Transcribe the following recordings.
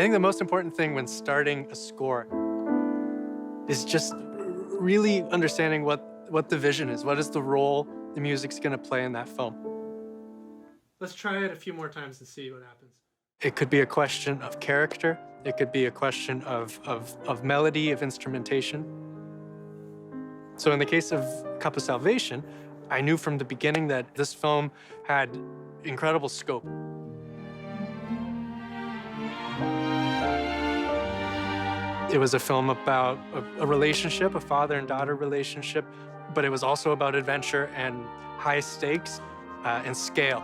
think the most important thing when starting a score is just really understanding what the vision is. What is the role the music's gonna play in that film? Let's try it a few more times and see what happens. It could be a question of character. It could be a question of melody, of instrumentation. So in the case of Cup of Salvation, I knew from the beginning that this film had incredible scope. It was a film about a relationship, a father and daughter relationship, but it was also about adventure and high stakes and scale.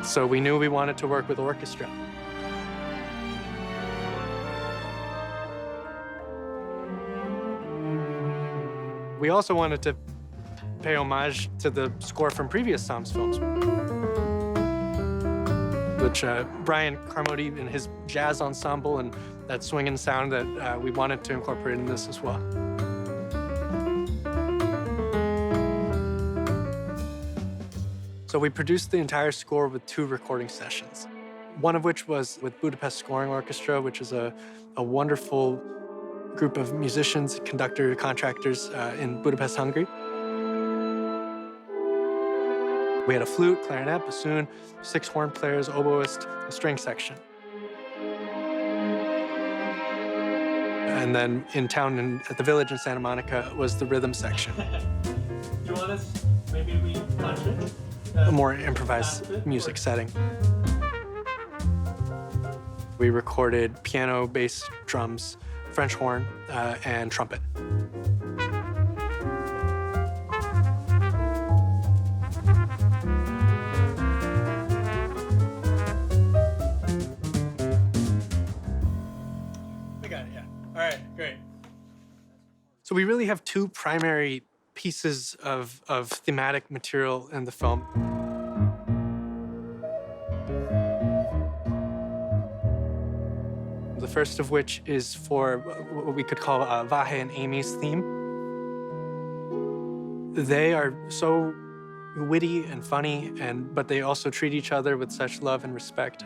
So we knew we wanted to work with orchestra. We also wanted to pay homage to the score from previous SOMM's films, which Brian Carmody and his jazz ensemble and that swinging sound that we wanted to incorporate in this as well. So we produced the entire score with 2 recording sessions, one of which was with Budapest Scoring Orchestra, which is a wonderful group of musicians, conductor, contractors in Budapest, Hungary. We had a flute, clarinet, bassoon, 6 horn players, oboist, a string section. And then in town, at the village in Santa Monica, was the rhythm section. You want us, maybe we watch it? A more improvised music setting. We recorded piano, bass, drums, French horn, and trumpet. We got it, yeah. All right, great. So we really have 2 primary pieces of thematic material in the film. The first of which is for what we could call Vahe and Amy's theme. They are so witty and funny, but they also treat each other with such love and respect.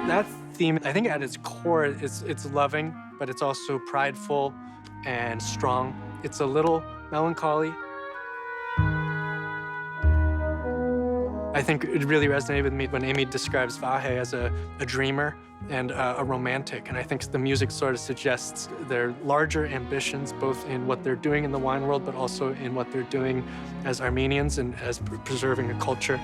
That theme, I think at its core, it's loving, but it's also prideful and strong. It's a little melancholy. I think it really resonated with me when Amy describes Vahe as a dreamer and a romantic. And I think the music sort of suggests their larger ambitions, both in what they're doing in the wine world, but also in what they're doing as Armenians and as preserving a culture.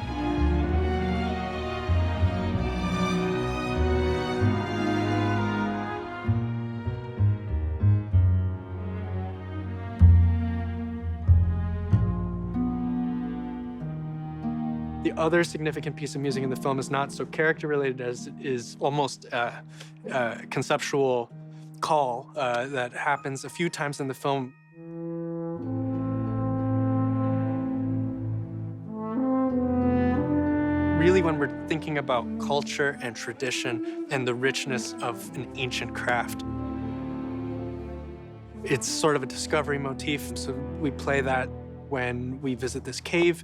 The other significant piece of music in the film is not so character-related as it is almost a conceptual call that happens a few times in the film. Really, when we're thinking about culture and tradition and the richness of an ancient craft, it's sort of a discovery motif, so we play that when we visit this cave,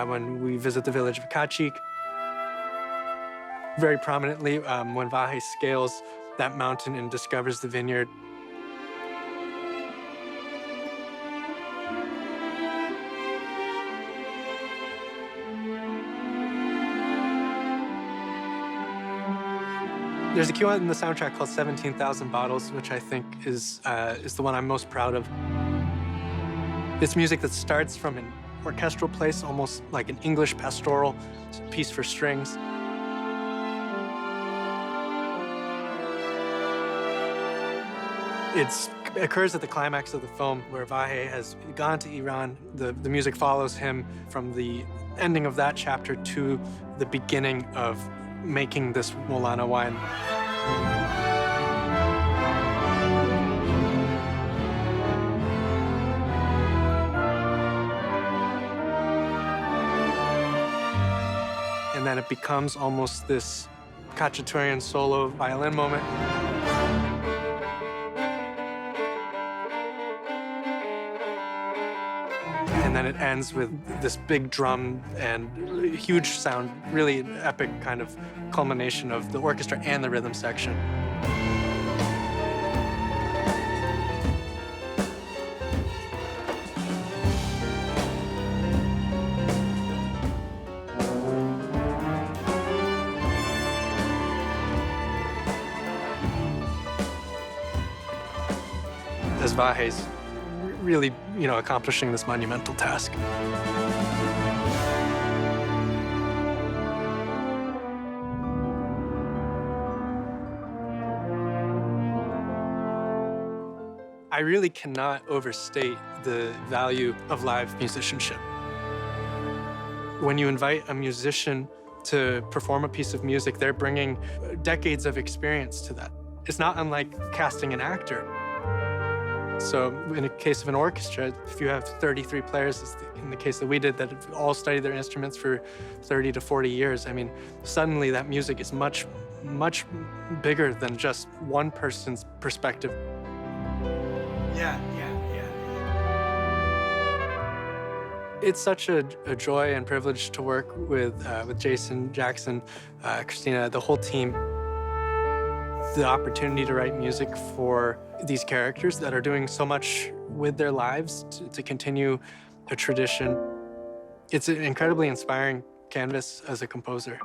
when we visit the village of Kachik. Very prominently, when Vahe scales that mountain and discovers the vineyard. There's a cue in the soundtrack called 17,000 Bottles, which I think is the one I'm most proud of. It's music that starts from an orchestral place, almost like an English pastoral piece for strings. It occurs at the climax of the film where Vahe has gone to Iran. The music follows him from the ending of that chapter to the beginning of making this Molana wine. And then it becomes almost this Khachaturian solo violin moment. And then it ends with this big drum and huge sound, really an epic kind of culmination of the orchestra and the rhythm section. As Vahe's really, accomplishing this monumental task. I really cannot overstate the value of live musicianship. When you invite a musician to perform a piece of music, they're bringing decades of experience to that. It's not unlike casting an actor. So in the case of an orchestra, if you have 33 players, in the case that we did, that have all studied their instruments for 30 to 40 years, I mean, suddenly that music is much, much bigger than just one person's perspective. Yeah. It's such a joy and privilege to work with Jason, Jackson, Christina, the whole team. The opportunity to write music for these characters that are doing so much with their lives to continue a tradition. It's an incredibly inspiring canvas as a composer.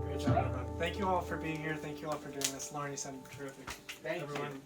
Great job, everyone. Thank you all for being here. Thank you all for doing this. Lauren, you sound terrific. Thank you. Everyone,